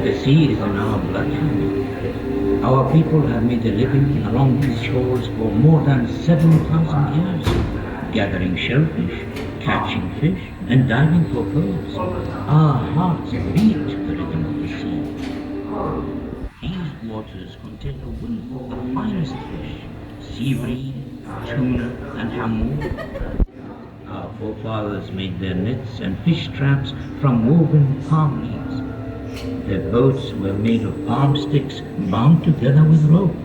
The sea is in our blood. Our people have made a living along these shores for more than 7,000 years, gathering shellfish, catching fish, and diving for pearls. Our hearts beat to the rhythm of the sea. These waters contain a wealth of the finest fish, sea bream, tuna, and hammoud. Our forefathers made their nets and fish traps from woven palm leaves. Their boats were made of palm sticks bound together with rope.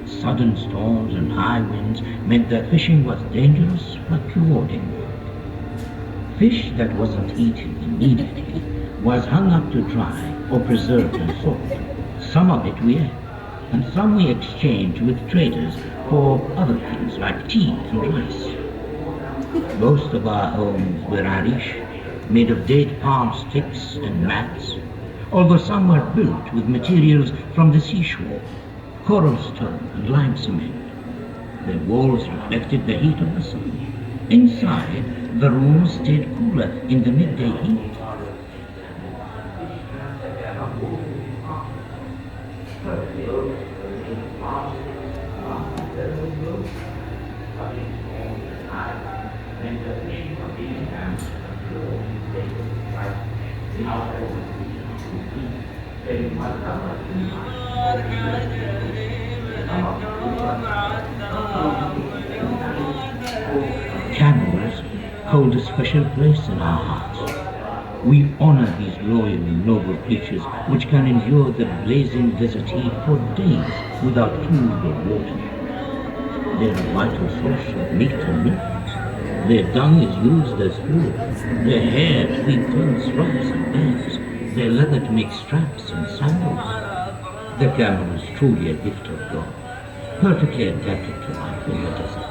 Sudden storms and high winds meant that fishing was dangerous but rewarding. Fish that wasn't eaten immediately was hung up to dry or preserved and sold. Some of it we ate, and some we exchanged with traders for other things like tea and rice. Most of our homes were arish, made of date palm sticks and mats, although some were built with materials from the seashore, coral stone and lime cement. Their walls reflected the heat of the sun. Inside, the rooms stayed cooler in the midday heat. Camels hold a special place in our hearts. We honor these loyal and noble creatures which can endure the blazing desert heat for days without food or water. They are a vital source of meat and milk. Their dung is used as food. Their hair to feed goats, rams and bears. Their leather to make straps and sandals. The camel is truly a gift of God, perfectly adapted to life in the desert.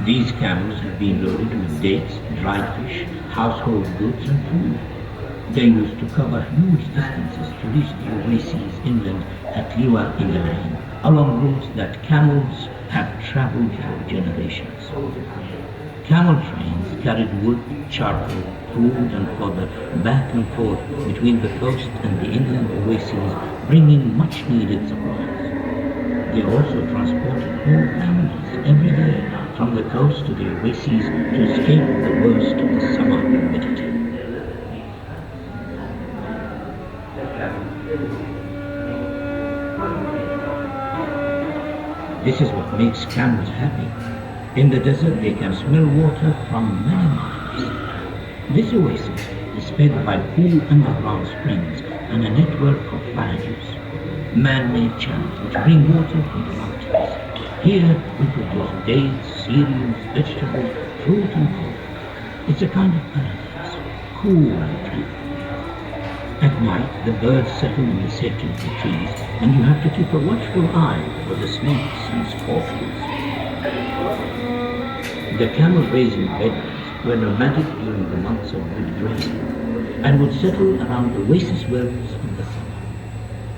These camels have been loaded with dates, dried fish, household goods and food. They used to cover huge distances to reach the oases inland at Liwa in the rain, along routes that camels have traveled for generations. Camel trains carried wood, charcoal, food and fodder back and forth between the coast and the inland oases, bringing much needed supplies. They also transported whole families every day from the coast to the oases to escape the worst of the summer humidity. This is what makes camels happy. In the desert they can smell water from many miles. This oasis is fed by cool underground springs and a network of barrages, man-made channels which bring water from the mountains. Here we produce dates, cereals, vegetables, fruit and pork. It's a kind of paradise, cool and tranquil. At night the birds settle in the safety of the trees and you have to keep a watchful eye for the snakes and scorpions. The camel-raising bedouins were nomadic during the months of good grazing and would settle around oasis wells in the summer.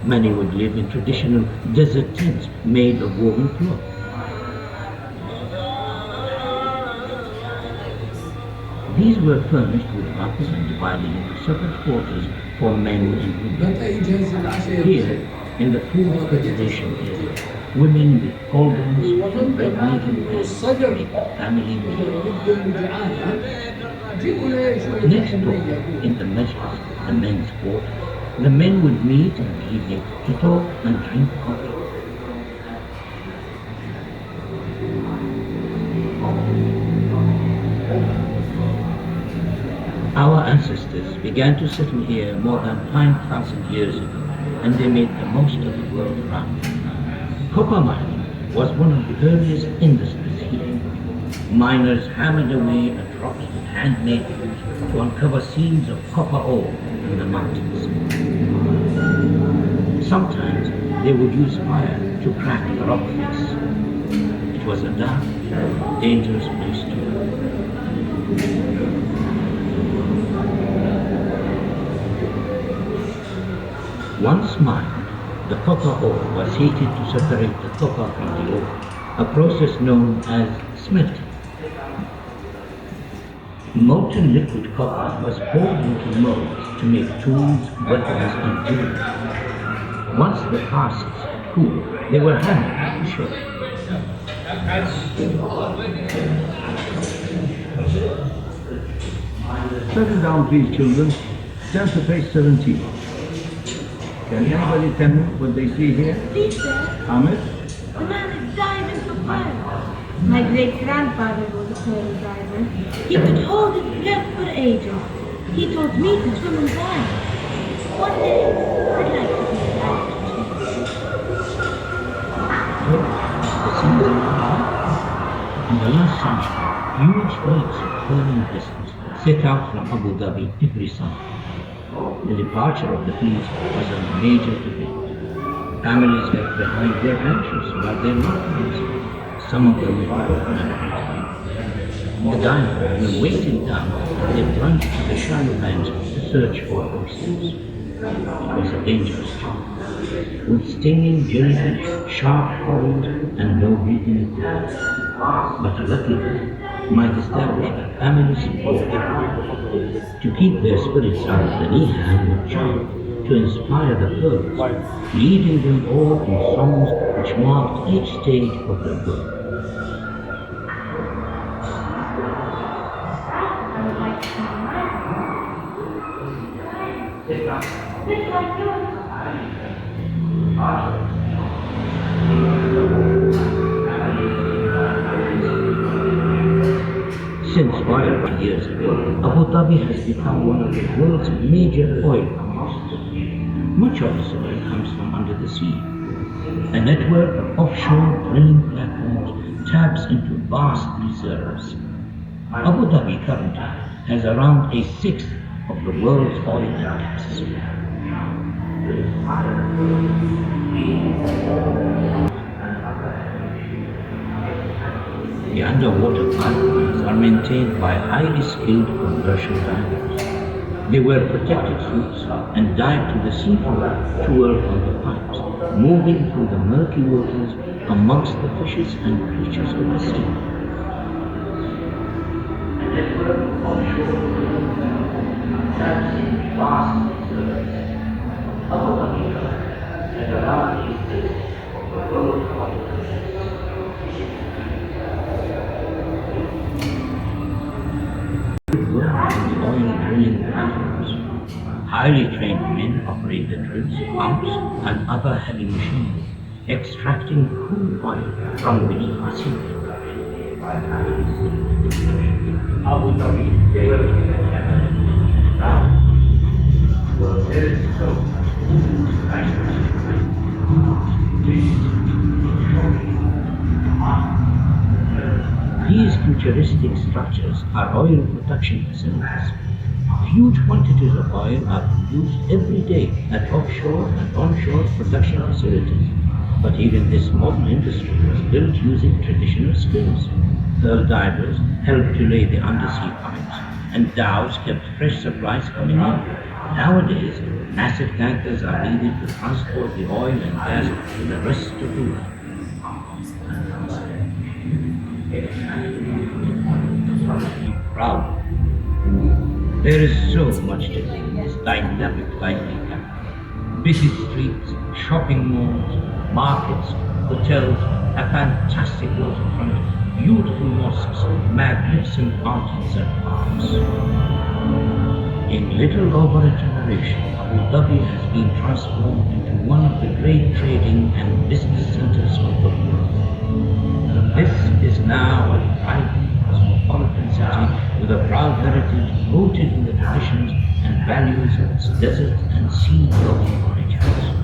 Many would live in traditional desert tents made of woven cloth. These were furnished with huts and divided into separate quarters for men and women. Here, in the food preservation area, women with cauldrons and red meat and bread make a family meal. Next door, in the measures, the men's quarters, the men would meet in the evening to talk and drink coffee. Our ancestors began to settle here more than 5,000 years ago, and they made the most of the world around them. Copper mining was one of the earliest industries here. Miners hammered away at rocks with handmade tools to uncover seams of copper ore in the mountains. Sometimes they would use fire to crack the rock face. It was a dark, dangerous place to live. Once mined, the copper ore was heated to separate the copper from the ore, a process known as smelting. Molten liquid copper was poured into molds to make tools, weapons, and jewelry. Once the casks had cooled, they were hammered to shape. Settle down, please, children. Turn to page 17. Can anybody tell me what they see here? Please, sir, Ahmed? the man is diving for pearls. My great-grandfather was a pearl diver. He could hold his breath for ages. He taught me to swim and dive. One day, I'd like to be a diver The seas are high. In the last century, huge fleets of pearling vessels set out from Abu Dhabi every summer. The departure of the fleet was a major event. Families left behind their ranches while their loved ones, some of them never returned. The divers were weighted down and they plunged to the shallow land to search for oysters. It was a dangerous job, with stinging jellyfish, sharp corals, and no breathing equipment. But luckily, might establish a family support network to keep their spirits up the Nihal with joy, to inspire the pearls, leading them all in songs which marked each stage of their work. I would like Since 5 years ago, Abu Dhabi has become one of the world's major oil producers. Much of this oil comes from under the sea. A network of offshore drilling platforms taps into vast reserves. Abu Dhabi currently has around a sixth of the world's oil and gas. The underwater pipelines are maintained by highly skilled commercial divers. They wear protective suits and dive to the seafloor to work on the pipes, moving through the murky waters amongst the fishes and creatures of the sea. Oil drilling platforms. Highly trained men operate the drills, pumps, and other heavy machinery, extracting crude oil from beneath the sea. These futuristic structures are oil production facilities. Huge quantities of oil are produced every day at offshore and onshore production facilities. But even this modern industry was built using traditional skills. Pearl divers helped to lay the undersea pipes, and dhows kept fresh supplies coming in. Nowadays, massive tankers are needed to transport the oil and gas to the rest of the world. Proud. There is so much to see in this dynamic lively capital. Busy streets, shopping malls, markets, hotels, a fantastic waterfront, beautiful mosques, magnificent fountains and parks. In little over a generation, Abu Dhabi has been transformed into one of the great trading and business centers of the world. This is now a thriving cosmopolitan city with a proud heritage rooted in the traditions and values of its desert and sea-going origins.